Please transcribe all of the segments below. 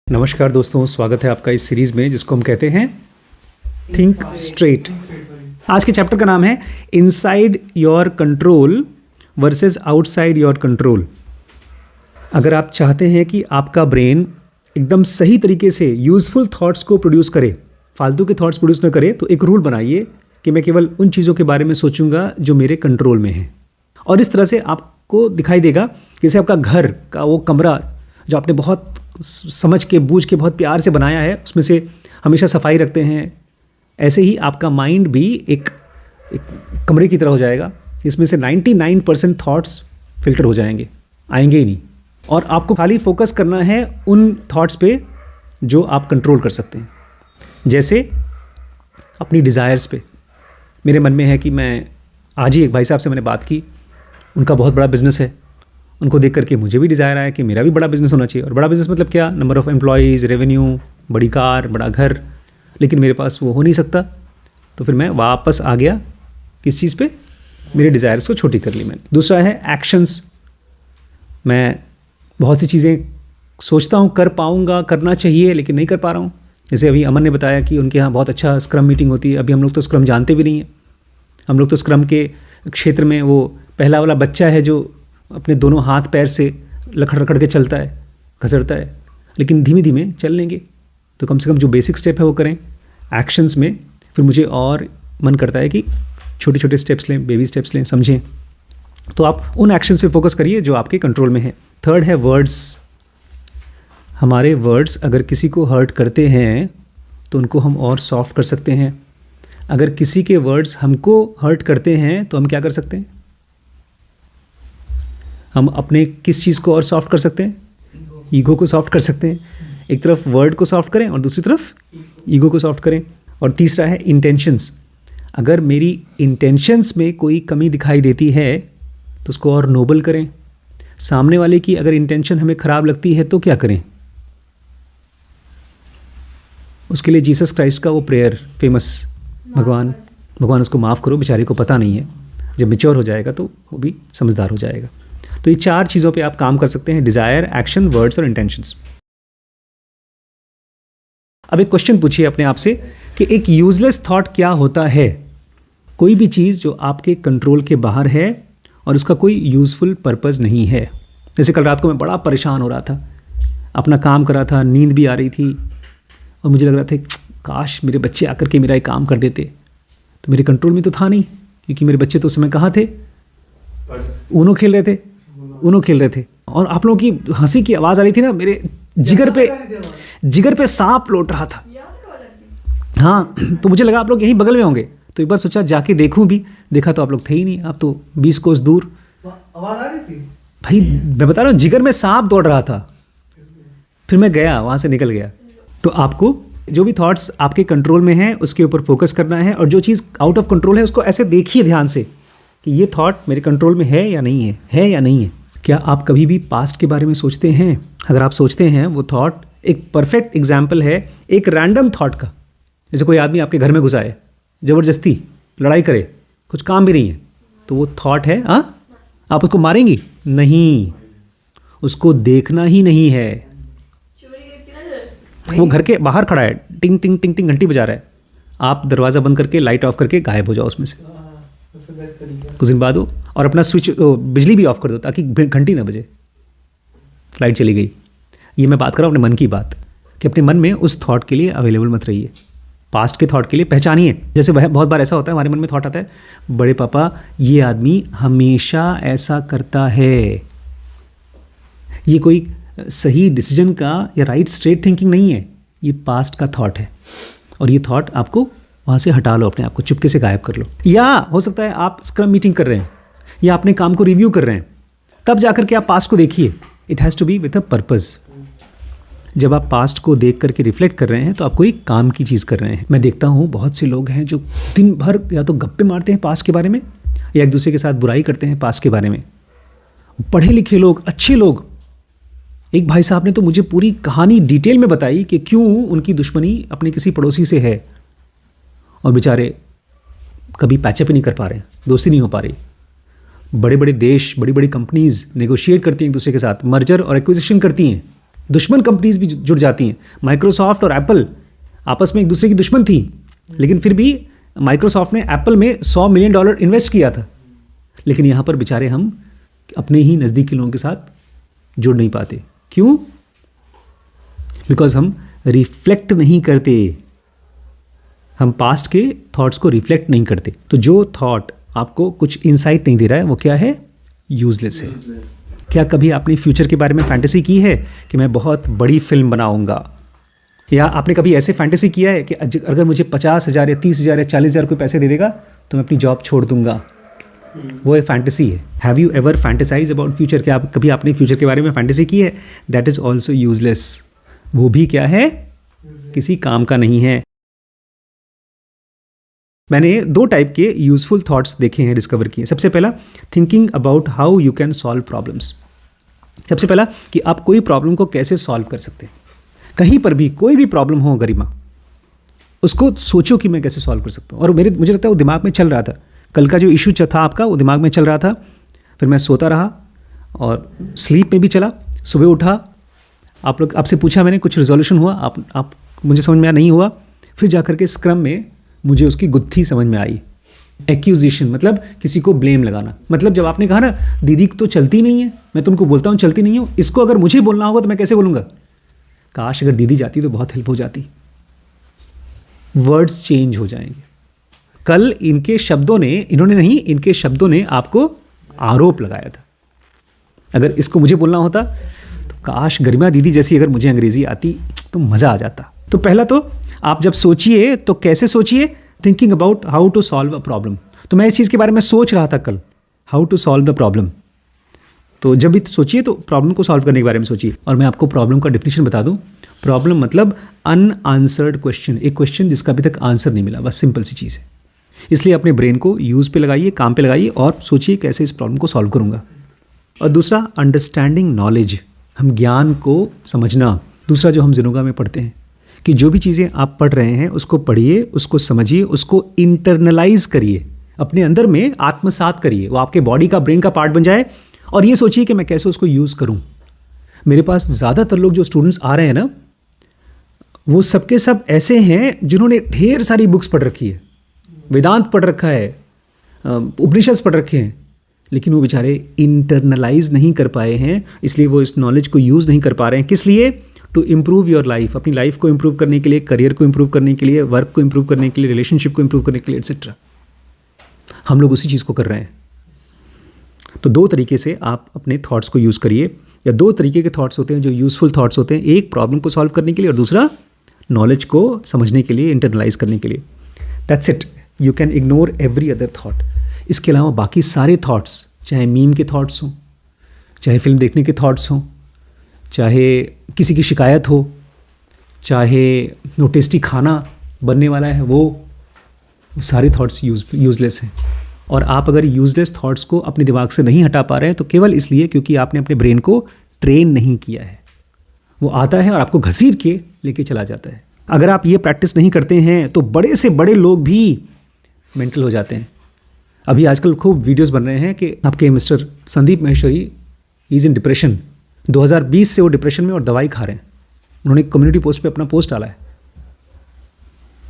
नमस्कार दोस्तों, स्वागत है आपका इस सीरीज़ में जिसको हम कहते हैं थिंक स्ट्रेट। आज के चैप्टर का नाम है inside your control versus outside your control. अगर आप चाहते हैं कि आपका ब्रेन एकदम सही तरीके से यूज़फुल थॉट्स को प्रोड्यूस करे, फालतू के थॉट्स प्रोड्यूस ना करे, तो एक रूल बनाइए कि मैं केवल उन चीज़ों के बारे में सोचूंगा जो मेरे कंट्रोल में हैं। और इस तरह से आपको दिखाई देगा कि जैसे आपका घर का वो कमरा जो आपने बहुत समझ के बूझ के बहुत प्यार से बनाया है, उसमें से हमेशा सफाई रखते हैं, ऐसे ही आपका माइंड भी एक कमरे की तरह हो जाएगा। इसमें से 99% थॉट्स फिल्टर हो जाएंगे, आएंगे ही नहीं। और आपको खाली फोकस करना है उन थॉट्स पे जो आप कंट्रोल कर सकते हैं। जैसे अपनी डिज़ायर्स पे। मेरे मन में है कि मैं आज ही एक भाई साहब से मैंने बात की, उनका बहुत बड़ा बिजनेस है। उनको देख करके मुझे भी डिज़ायर आया कि मेरा भी बड़ा बिजनेस होना चाहिए। और बड़ा बिजनेस मतलब क्या? नंबर ऑफ़ एम्प्लॉयज़, रेवेन्यू, बड़ी कार, बड़ा घर। लेकिन मेरे पास वो हो नहीं सकता। तो फिर मैं वापस आ गया किस चीज़ पे? मेरे डिज़ायर्स को छोटी कर ली मैंने। दूसरा है एक्शंस। मैं बहुत सी चीज़ें सोचता हूँ कर पाऊँगा, करना चाहिए, लेकिन नहीं कर पा रहा हूँ। जैसे अभी अमन ने बताया कि उनके यहाँ बहुत अच्छा स्क्रम मीटिंग होती है। अभी हम लोग तो स्क्रम जानते भी नहीं हैं। हम लोग तो स्क्रम के क्षेत्र में वो पहला वाला बच्चा है जो अपने दोनों हाथ पैर से लकड़ रकड़ के चलता है, घसरता है। लेकिन धीमे धीमे चल लेंगे तो कम से कम जो बेसिक स्टेप है वो करें। एक्शंस में फिर मुझे और मन करता है कि छोटे छोटे स्टेप्स लें, बेबी स्टेप्स लें, समझें। तो आप उन एक्शंस पे फोकस करिए जो आपके कंट्रोल में है। थर्ड है वर्ड्स। हमारे वर्ड्स अगर किसी को हर्ट करते हैं तो उनको हम और सॉफ्ट कर सकते हैं। अगर किसी के वर्ड्स हमको हर्ट करते हैं तो हम क्या कर सकते हैं? हम अपने किस चीज़ को और सॉफ्ट कर सकते हैं? ईगो को सॉफ्ट कर सकते हैं। एक तरफ वर्ड को सॉफ्ट करें और दूसरी तरफ ईगो को सॉफ्ट करें। और तीसरा है इंटेंशंस। अगर मेरी इंटेंशंस में कोई कमी दिखाई देती है तो उसको और नोबल करें। सामने वाले की अगर इंटेंशन हमें ख़राब लगती है तो क्या करें? उसके लिए जीसस क्राइस्ट का वो प्रेयर फेमस, भगवान उसको माफ़ करो, बेचारे को पता नहीं है। जब मैच्योर हो जाएगा तो वो भी समझदार हो जाएगा। तो ये 4 चीज़ों पे आप काम कर सकते हैं: डिज़ायर, एक्शन, वर्ड्स और इंटेंशंस। अब एक क्वेश्चन पूछिए अपने आप से कि एक यूजलेस थॉट क्या होता है? कोई भी चीज़ जो आपके कंट्रोल के बाहर है और उसका कोई यूज़फुल पर्पज़ नहीं है। जैसे कल रात को मैं बड़ा परेशान हो रहा था, अपना काम कर रहा था, नींद भी आ रही थी और मुझे लग रहा था काश मेरे बच्चे आकर के मेरा एक काम कर देते। तो मेरे कंट्रोल में तो था नहीं, क्योंकि मेरे बच्चे तो उस समय कहाँ थे? ऊनो खेल रहे थे। और आप लोगों की हंसी की आवाज़ आ रही थी ना, मेरे जिगर पे सांप लौट रहा था। हाँ, तो मुझे लगा आप लोग यहीं बगल में होंगे। तो एक बार सोचा जाके देखूं भी, देखा तो आप लोग थे ही नहीं। आप तो 20 कोस दूर। आवाज़ आ रही थी भाई, मैं बता रहा हूँ, जिगर में सांप दौड़ रहा था। फिर मैं गया, वहाँ से निकल गया। तो आपको जो भी थॉट्स आपके कंट्रोल में हैं उसके ऊपर फोकस करना है, और जो चीज़ आउट ऑफ कंट्रोल है उसको ऐसे देखिए ध्यान से कि ये थॉट मेरे कंट्रोल में है या नहीं है या नहीं है। क्या आप कभी भी पास्ट के बारे में सोचते हैं? अगर आप सोचते हैं, वो थॉट एक परफेक्ट एग्जाम्पल है एक रैंडम थॉट का। जैसे कोई आदमी आपके घर में घुसा है, ज़बरदस्ती लड़ाई करे, कुछ काम भी नहीं है, तो वो थॉट है। आप उसको मारेंगी नहीं, उसको देखना ही नहीं है। वो घर के बाहर खड़ा है, टिंग टिंग टिंग टिंग घंटी बजा रहा है, आप दरवाज़ा बंद करके लाइट ऑफ करके गायब हो जाओ उसमें से कुछ दिन बाद हो, और अपना स्विच बिजली भी ऑफ कर दो ताकि घंटी ना बजे, लाइट चली गई। ये मैं बात कर रहा हूँ अपने मन की बात, कि अपने मन में उस थॉट के लिए अवेलेबल मत रहिए। पास्ट के थॉट के लिए पहचानिए। जैसे वह बहुत बार ऐसा होता है, हमारे मन में थॉट आता है, बड़े पापा ये आदमी हमेशा ऐसा करता है। ये कोई सही डिसीजन का या राइट स्ट्रेट थिंकिंग नहीं है, ये पास्ट का थॉट है। और ये थॉट आपको वहाँ से हटा लो, अपने आप को चुपके से गायब कर लो। या हो सकता है आप स्क्रम मीटिंग कर रहे हैं या अपने काम को रिव्यू कर रहे हैं, तब जाकर के आप पास्ट को देखिए। It has to be with a purpose. जब आप पास्ट को देख करके रिफ्लेक्ट कर रहे हैं तो आप कोई काम की चीज़ कर रहे हैं। मैं देखता हूँ बहुत से लोग हैं जो दिन भर या तो गप्पे मारते हैं पास्ट के बारे में, या एक दूसरे के साथ बुराई करते हैं पास्ट के बारे में। पढ़े लिखे लोग, अच्छे लोग। एक भाई साहब ने तो मुझे पूरी कहानी डिटेल में बताई कि क्यों उनकी दुश्मनी अपने किसी पड़ोसी से है, और बेचारे कभी पैचअप ही नहीं कर पा रहे, दोस्ती नहीं हो पा रही। बड़े बड़े देश, बड़ी बड़ी कंपनीज नेगोशिएट करती हैं एक दूसरे के साथ, मर्जर और एक्विजिशन करती हैं, दुश्मन कंपनीज भी जुड़ जाती हैं। माइक्रोसॉफ्ट और एप्पल आपस में एक दूसरे की दुश्मन थी, लेकिन फिर भी माइक्रोसॉफ्ट ने एप्पल में $100 मिलियन इन्वेस्ट किया था। लेकिन यहाँ पर बेचारे हम अपने ही नज़दीकी लोगों के साथ जुड़ नहीं पाते। क्यों? बिकॉज हम रिफ्लेक्ट नहीं करते, हम पास्ट के थॉट्स को रिफ्लेक्ट नहीं करते। तो जो थॉट आपको कुछ इंसाइट नहीं दे रहा है वो क्या है? यूजलेस है। क्या कभी आपने फ्यूचर के बारे में फैंटेसी की है कि मैं बहुत बड़ी फिल्म बनाऊंगा? या आपने कभी ऐसे फैंटेसी किया है कि अगर मुझे 50,000 या 30,000 या 40,000 कोई पैसे दे देगा तो मैं अपनी जॉब छोड़ दूंगा? वो एक फैंटेसी है। Have you ever fantasise about future? क्या कभी आपने फ्यूचर के बारे में फैंटेसी की है? That is also useless. वो भी क्या है? किसी काम का नहीं है। मैंने 2 टाइप के यूजफुल थॉट्स देखे हैं, डिस्कवर किए। सबसे पहला, thinking about how you can solve problems. सबसे पहला कि आप कोई प्रॉब्लम को कैसे सॉल्व कर सकते हैं। कहीं पर भी कोई भी प्रॉब्लम हो गरिमा, उसको सोचो कि मैं कैसे सॉल्व कर सकता हूँ। और मुझे लगता है वो दिमाग में चल रहा था। कल का जो इशू था आपका, वो दिमाग में चल रहा था। फिर मैं सोता रहा और स्लीप में भी चला। सुबह उठा, आपसे पूछा मैंने, कुछ रिजोल्यूशन हुआ, आप मुझे समझ में नहीं हुआ। फिर जाकर के स्क्रम में मुझे उसकी गुत्थी समझ में आई। एक्यूजिशन मतलब किसी को ब्लेम लगाना। मतलब जब आपने कहा ना दीदी तो चलती नहीं है, मैं तुमको बोलता हूँ चलती नहीं हूँ, इसको अगर मुझे बोलना होगा तो मैं कैसे बोलूँगा? काश अगर दीदी जाती तो बहुत हेल्प हो जाती। वर्ड्स चेंज हो जाएंगे। कल इनके शब्दों ने आपको आरोप लगाया था। अगर इसको मुझे बोलना होता तो काश गरिमा दीदी जैसी अगर मुझे अंग्रेजी आती तो मज़ा आ जाता। तो पहला तो आप जब सोचिए तो कैसे सोचिए? Thinking about how to solve a problem. तो मैं इस चीज़ के बारे में सोच रहा था कल, how to solve the problem. तो जब भी सोचिए तो प्रॉब्लम को सॉल्व करने के बारे में सोचिए। और मैं आपको प्रॉब्लम का डेफिनेशन बता दूं। प्रॉब्लम मतलब अनआंसर्ड क्वेश्चन, एक क्वेश्चन जिसका अभी तक आंसर नहीं मिला। बस सिंपल सी चीज़ है। इसलिए अपने ब्रेन को यूज़ पे लगाइए, काम पे लगाइए और सोचिए कैसे इस प्रॉब्लम को सॉल्व करूँगा। और दूसरा, अंडरस्टैंडिंग नॉलेज, हम ज्ञान को समझना। दूसरा जो हम जिनोगा में पढ़ते हैं कि जो भी चीज़ें आप पढ़ रहे हैं उसको पढ़िए, उसको समझिए, उसको इंटरनलाइज करिए, अपने अंदर में आत्मसात करिए, वो आपके बॉडी का, ब्रेन का पार्ट बन जाए। और ये सोचिए कि मैं कैसे उसको यूज़ करूँ। मेरे पास ज़्यादातर लोग जो स्टूडेंट्स आ रहे हैं ना, वो सबके सब ऐसे हैं जिन्होंने ढेर सारी बुक्स पढ़ रखी है, वेदांत पढ़ रखा है, उपनिषद पढ़ रखे हैं, लेकिन वो बेचारे इंटरनलाइज नहीं कर पाए हैं। इसलिए वो इस नॉलेज को यूज़ नहीं कर पा रहे हैं। किस लिए? टू इम्प्रूव योर लाइफ, अपनी लाइफ को इम्प्रूव करने के लिए, करियर को इम्प्रूव करने के लिए, वर्क को इम्प्रूव करने के लिए, रिलेशनशिप को इम्प्रूव करने के लिए, एट्सेट्रा। हम लोग उसी चीज़ को कर रहे हैं। तो 2 तरीके से आप अपने थॉट्स को यूज़ करिए, या 2 तरीके के थॉट्स होते हैं जो यूज़फुल थॉट्स होते हैं। एक प्रॉब्लम को सॉल्व करने के लिए और दूसरा नॉलेज को समझने के लिए, इंटरनलाइज करने के लिए। That's it. You can ignore every other thought. इसके अलावा बाकी सारे थॉट्स, चाहे मीम के थॉट्स हों, चाहे फिल्म देखने के थॉट्स हों, चाहे किसी की शिकायत हो, चाहे वो टेस्टी खाना बनने वाला है, वो सारे थॉट्स यूज़लेस हैं। और आप अगर यूज़लेस थॉट्स को अपने दिमाग से नहीं हटा पा रहे हैं तो केवल इसलिए क्योंकि आपने अपने ब्रेन को ट्रेन नहीं किया है। वो आता है और आपको घसीट के लेके चला जाता है। अगर आप ये प्रैक्टिस नहीं करते हैं तो बड़े से बड़े लोग भी मेंटल हो जाते हैं। अभी आजकल खूब वीडियोस बन रहे हैं कि आपके mister Sandeep Maheshwari is in depression. 2020 से वो डिप्रेशन में और दवाई खा रहे हैं। उन्होंने कम्युनिटी पोस्ट पे अपना पोस्ट डाला है।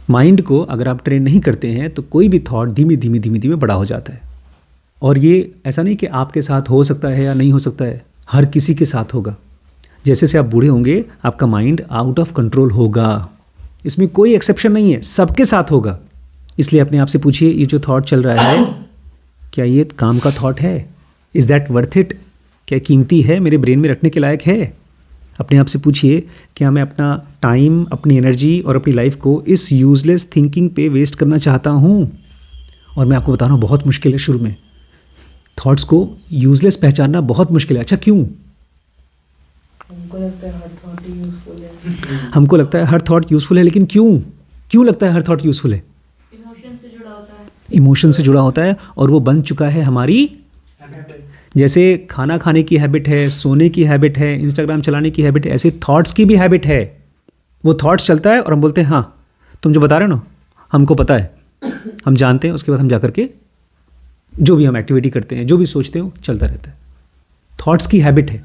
माइंड को अगर आप ट्रेन नहीं करते हैं तो कोई भी थॉट धीमे धीमे बड़ा हो जाता है। और ये ऐसा नहीं कि आपके साथ हो सकता है या नहीं हो सकता है, हर किसी के साथ होगा। जैसे से आप बूढ़े होंगे आपका माइंड आउट ऑफ कंट्रोल होगा। इसमें कोई एक्सेप्शन नहीं है, सबके साथ होगा। इसलिए अपने आप से पूछिए, ये जो थॉट चल रहा है क्या ये काम का थॉट है? Is that worth it? क्या कीमती है, मेरे ब्रेन में रखने के लायक है? अपने आप से पूछिए, क्या मैं अपना टाइम, अपनी एनर्जी और अपनी लाइफ को इस यूज़लेस थिंकिंग पे वेस्ट करना चाहता हूँ? और मैं आपको बता रहा हूँ बहुत मुश्किल है। शुरू में थॉट्स को यूज़लेस पहचानना बहुत मुश्किल है। अच्छा क्यों? हमको लगता है हर थॉट यूज़फुल है। हमको लगता है हर थॉट यूज़फुल है, लेकिन क्यों लगता है हर थॉट यूज़फुल है? इमोशन से जुड़ा होता है। इमोशन से जुड़ा होता है और वो बन चुका है हमारी। जैसे खाना खाने की हैबिट है, सोने की हैबिट है, इंस्टाग्राम चलाने की हैबिट है, ऐसे थॉट्स की भी हैबिट है। वो थॉट्स चलता है और हम बोलते हैं हाँ तुम जो बता रहे हो ना हमको पता है, हम जानते हैं। उसके बाद हम जा करके जो भी हम एक्टिविटी करते हैं, जो भी सोचते हो, चलता रहता है। थॉट्स की हैबिट है,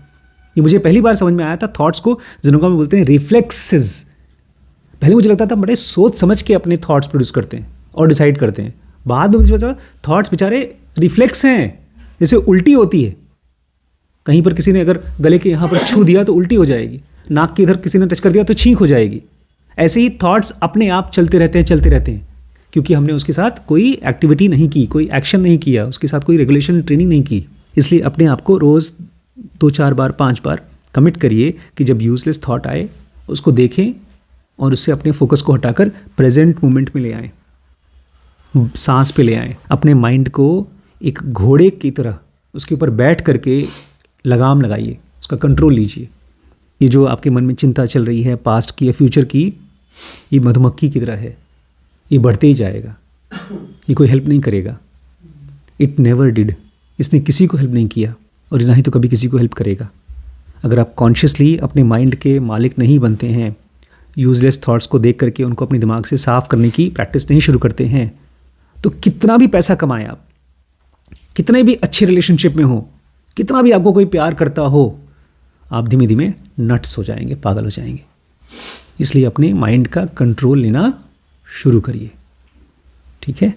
ये मुझे पहली बार समझ में आया था थॉट्स को जिनको हम बोलते हैं रिफ्लेक्सेस। पहले मुझे लगता था बड़े सोच समझ के अपने थॉट्स प्रोड्यूस करते हैं और डिसाइड करते हैं। बाद में मुझे पता थॉट्स बेचारे रिफ्लेक्स हैं, जैसे उल्टी होती है, कहीं पर किसी ने अगर गले के यहाँ पर छू दिया तो उल्टी हो जाएगी, नाक के इधर किसी ने टच कर दिया तो छींक हो जाएगी। ऐसे ही थॉट्स अपने आप चलते रहते हैं क्योंकि हमने उसके साथ कोई एक्टिविटी नहीं की, कोई एक्शन नहीं किया, उसके साथ कोई रेगुलेशन ट्रेनिंग नहीं की। इसलिए अपने आप को रोज़ 2-4 बार 5 बार कमिट करिए कि जब यूजलेस थॉट आए उसको देखें और उससे अपने फोकस को हटाकर प्रेजेंट मोमेंट में ले आएँ, सांस पे ले आएँ। अपने माइंड को एक घोड़े की तरह उसके ऊपर बैठ करके लगाम लगाइए, उसका कंट्रोल लीजिए। ये जो आपके मन में चिंता चल रही है पास्ट की या फ्यूचर की, ये मधुमक्खी की तरह है, ये बढ़ते ही जाएगा, ये कोई हेल्प नहीं करेगा। इट नेवर डिड, इसने किसी को हेल्प नहीं किया और ना ही तो कभी किसी को हेल्प करेगा। अगर आप कॉन्शियसली अपने माइंड के मालिक नहीं बनते हैं, यूजलेस थॉट्स को देख करके उनको अपने दिमाग से साफ करने की प्रैक्टिस नहीं शुरू करते हैं, तो कितना भी पैसा कमाएं आप, कितने भी अच्छे रिलेशनशिप में हो, कितना भी आपको कोई प्यार करता हो, आप धीमे धीमे नट्स हो जाएंगे, पागल हो जाएंगे। इसलिए अपने माइंड का कंट्रोल लेना शुरू करिए, ठीक है।